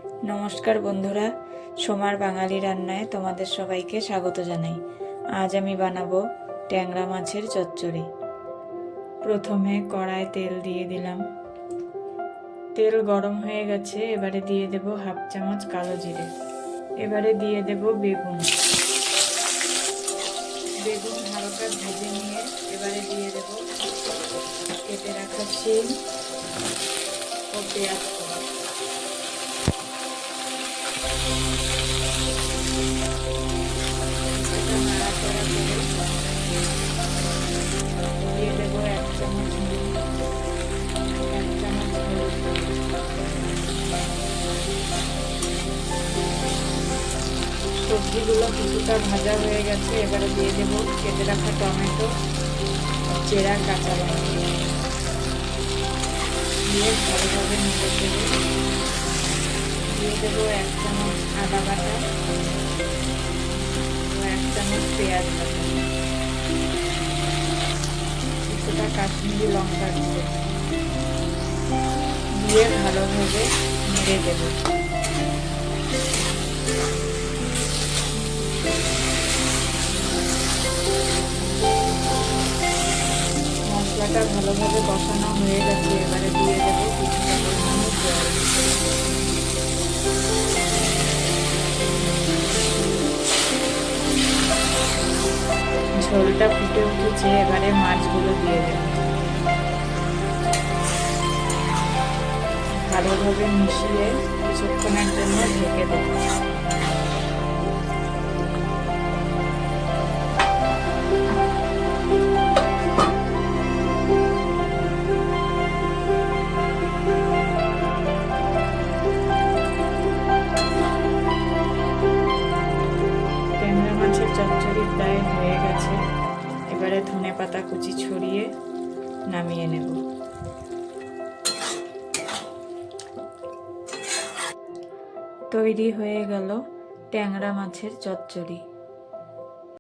নমস্কার বন্ধুরা, সোমার বাঙালি রান্নায় তোমাদের সবাইকে স্বাগত জানাই। আজ আমি বানাবো ট্যাংরা মাছের চচ্চড়ি। প্রথমে কড়ায় তেল দিয়ে দিলাম। তেল গরম হয়ে গেছে, এবারে দিয়ে দেব হাফ চামচ কালো জিরে। এবারে দিয়ে দেব বেগুন। বেগুন হালকা ভেজে নিয়ে এবারে দিয়ে দেব কেটে রাখা শিম ও পেঁয়াজ কুচি। নাড়াচাড়া করে দিয়ে দেব 1 চামচ নুন, 1 চামচ হলুদ। সবজিগুলো কিছুটা ভাজা হয়ে গেছে, এবারে দিয়ে দেব কেটে রাখা টমেটো, চেরা কাঁচা লঙ্কা দিয়ে ভালোভাবে নেড়ে দেব। দিয়ে দেবো 1 চামচ আদা বাটা ও 1 চামচ পেঁয়াজ বাটা, কিছুটা কাশ্মীরি লঙ্কার গুঁড়ো দিয়ে ভালোভাবে নেড়ে দেব। মশলাটা ভালোভাবে কষানো হয়ে গেছে, এবারে দিয়ে দেবো কিছুটা পরিমাণে জল। ঝোলটা ফুটে উঠেছে, এবারে মাছগুলো দিয়ে দেব। ভালোভাবে মিশিয়ে কিছুক্ষণের জন্য ঢেকে দেব। ট্যাংরা মাছের চচ্চড়ি প্রায় হয়ে গেছে, এবারে ধনেপাতা কুচি ছড়িয়ে নামিয়ে নেব। তৈরি হয়ে গেল ট্যাংরা মাছের চচ্চড়ি।